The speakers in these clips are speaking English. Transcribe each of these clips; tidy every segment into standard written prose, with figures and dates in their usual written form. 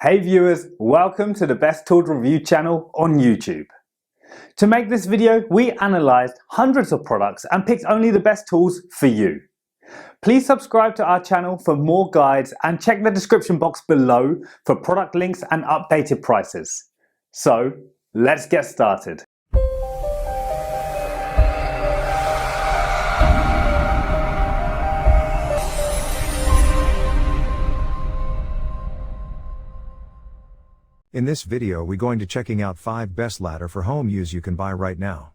Hey viewers, welcome to the Best Tools Review channel on YouTube. To make this video, we analysed hundreds of products and picked only the best tools for you. Please subscribe to our channel for more guides and check the description box below for product links and updated prices. So, let's get started. In this video we're going to checking out 5 best ladder for home use you can buy right now.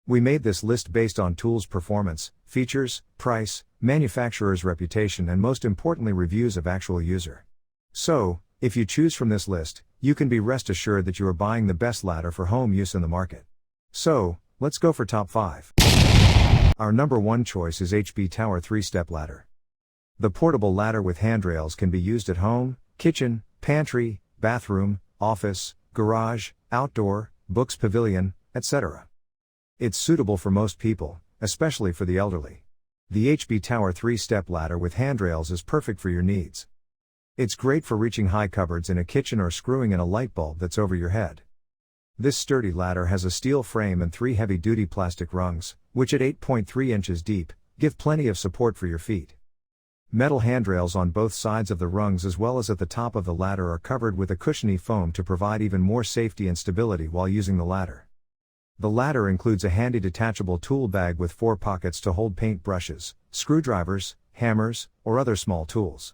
We made this list based on tools performance, features, price, manufacturer's reputation and most importantly reviews of actual user. So, if you choose from this list, you can be rest assured that you are buying the best ladder for home use in the market. So, let's go for top 5. Our number 1 choice is HP Tower 3-step ladder. The portable ladder with handrails can be used at home, kitchen, pantry, bathroom, office, garage, outdoor, books pavilion, etc. It's suitable for most people, especially for the elderly. The HP Tower 3-step ladder with handrails is perfect for your needs. It's great for reaching high cupboards in a kitchen or screwing in a light bulb that's over your head. This sturdy ladder has a steel frame and 3 heavy-duty plastic rungs, which at 8.3 inches deep, give plenty of support for your feet. Metal handrails on both sides of the rungs as well as at the top of the ladder are covered with a cushiony foam to provide even more safety and stability while using the ladder. The ladder includes a handy detachable tool bag with 4 pockets to hold paint brushes, screwdrivers, hammers, or other small tools.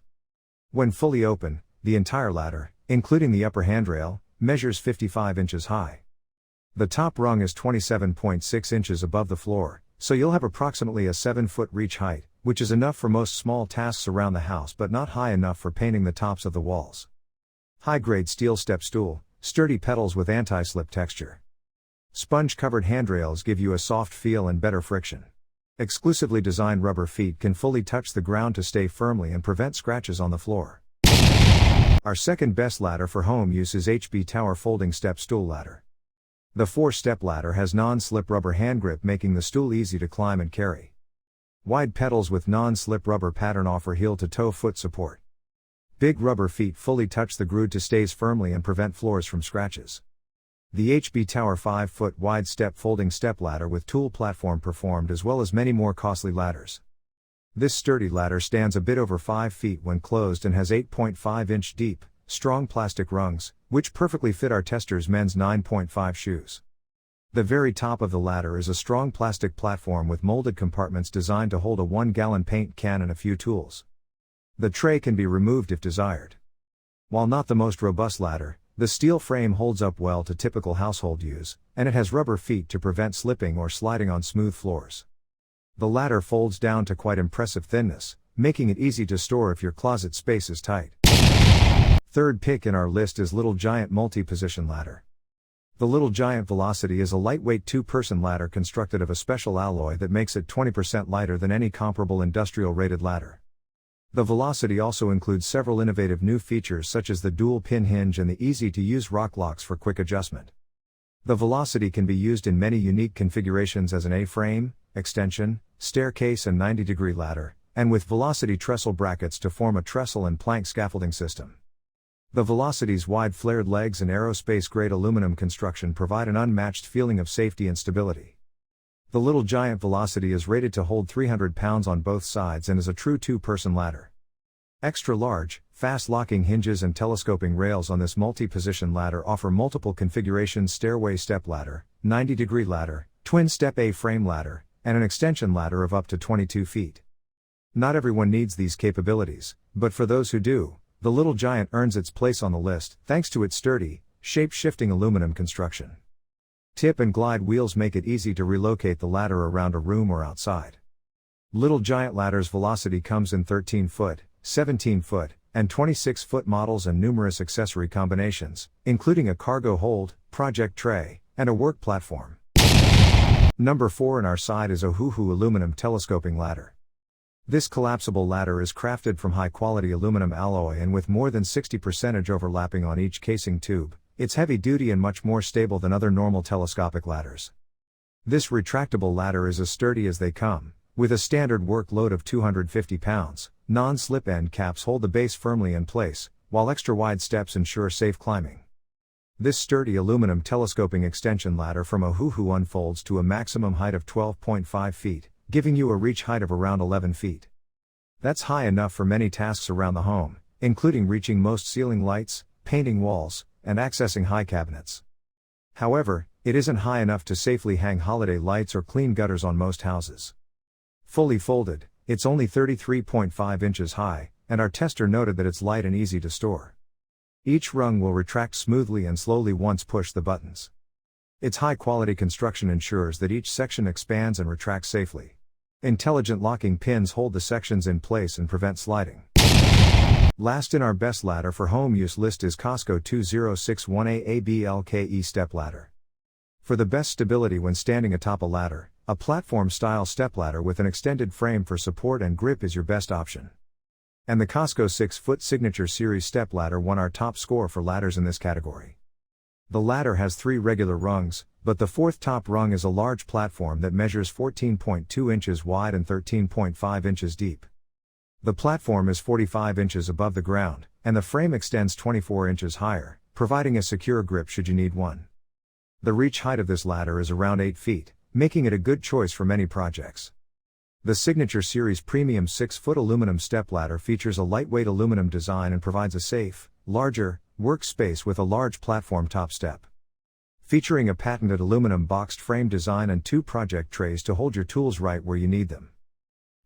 When fully open, the entire ladder, including the upper handrail, measures 55 inches high. The top rung is 27.6 inches above the floor, so you'll have approximately a 7-foot reach height, which is enough for most small tasks around the house but not high enough for painting the tops of the walls. High-grade steel step stool, sturdy pedals with anti-slip texture. Sponge-covered handrails give you a soft feel and better friction. Exclusively designed rubber feet can fully touch the ground to stay firmly and prevent scratches on the floor. Our second best ladder for home use is HP Tower Folding Step Stool Ladder. The 4-step ladder has non-slip rubber hand grip making the stool easy to climb and carry. Wide pedals with non-slip rubber pattern offer heel-to-toe foot support. Big rubber feet fully touch the groove to stays firmly and prevent floors from scratches. The HP Tower 5-foot wide step folding step ladder with tool platform performed as well as many more costly ladders. This sturdy ladder stands a bit over 5 feet when closed and has 8.5-inch deep, strong plastic rungs, which perfectly fit our testers' men's 9.5 shoes. The very top of the ladder is a strong plastic platform with molded compartments designed to hold a 1-gallon paint can and a few tools. The tray can be removed if desired. While not the most robust ladder, the steel frame holds up well to typical household use, and it has rubber feet to prevent slipping or sliding on smooth floors. The ladder folds down to quite impressive thinness, making it easy to store if your closet space is tight. Third pick in our list is Little Giant Multi-Position Ladder. The Little Giant Velocity is a lightweight 2-person ladder constructed of a special alloy that makes it 20% lighter than any comparable industrial-rated ladder. The Velocity also includes several innovative new features such as the dual-pin hinge and the easy-to-use rock locks for quick adjustment. The Velocity can be used in many unique configurations as an A-frame, extension, staircase and 90-degree ladder, and with Velocity trestle brackets to form a trestle and plank scaffolding system. The Velocity's wide flared legs and aerospace-grade aluminum construction provide an unmatched feeling of safety and stability. The Little Giant Velocity is rated to hold 300 pounds on both sides and is a true 2-person ladder. Extra large, fast-locking hinges and telescoping rails on this multi-position ladder offer multiple configurations: stairway step ladder, 90-degree ladder, twin-step A-frame ladder, and an extension ladder of up to 22 feet. Not everyone needs these capabilities, but for those who do, the Little Giant earns its place on the list thanks to its sturdy, shape-shifting aluminum construction. Tip and glide wheels make it easy to relocate the ladder around a room or outside. Little Giant ladder's Velocity comes in 13-foot, 17-foot, and 26-foot models and numerous accessory combinations, including a cargo hold, project tray, and a work platform. Number 4 in our side is Ohuhu Aluminum Telescoping Ladder. This collapsible ladder is crafted from high-quality aluminum alloy and with more than 60% overlapping on each casing tube. It's heavy-duty and much more stable than other normal telescopic ladders. This retractable ladder is as sturdy as they come, with a standard work load of 250 pounds. Non-slip end caps hold the base firmly in place, while extra wide steps ensure safe climbing. This sturdy aluminum telescoping extension ladder from Ohuhu unfolds to a maximum height of 12.5 feet, giving you a reach height of around 11 feet. That's high enough for many tasks around the home, including reaching most ceiling lights, painting walls, and accessing high cabinets. However, it isn't high enough to safely hang holiday lights or clean gutters on most houses. Fully folded, it's only 33.5 inches high, and our tester noted that it's light and easy to store. Each rung will retract smoothly and slowly once push the buttons. Its high-quality construction ensures that each section expands and retracts safely. Intelligent locking pins hold the sections in place and prevent sliding. Last in our best ladder for home use list is Costco 2061AABLKE step ladder. For the best stability when standing atop a ladder, a platform-style stepladder with an extended frame for support and grip is your best option. And the Costco 6-foot Signature Series stepladder won our top score for ladders in this category. The ladder has 3 regular rungs, but the 4th top rung is a large platform that measures 14.2 inches wide and 13.5 inches deep. The platform is 45 inches above the ground, and the frame extends 24 inches higher, providing a secure grip should you need one. The reach height of this ladder is around 8 feet, making it a good choice for many projects. The Signature Series Premium 6-foot aluminum stepladder features a lightweight aluminum design and provides a safe, larger, workspace with a large platform top step. Featuring a patented aluminum boxed frame design and 2 project trays to hold your tools right where you need them.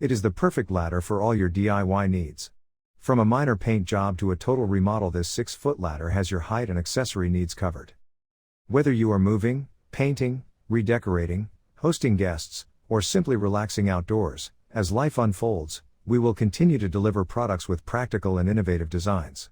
It is the perfect ladder for all your DIY needs. From a minor paint job to a total remodel, this 6-foot ladder has your height and accessory needs covered. Whether you are moving, painting, redecorating, hosting guests, or simply relaxing outdoors, as life unfolds, we will continue to deliver products with practical and innovative designs.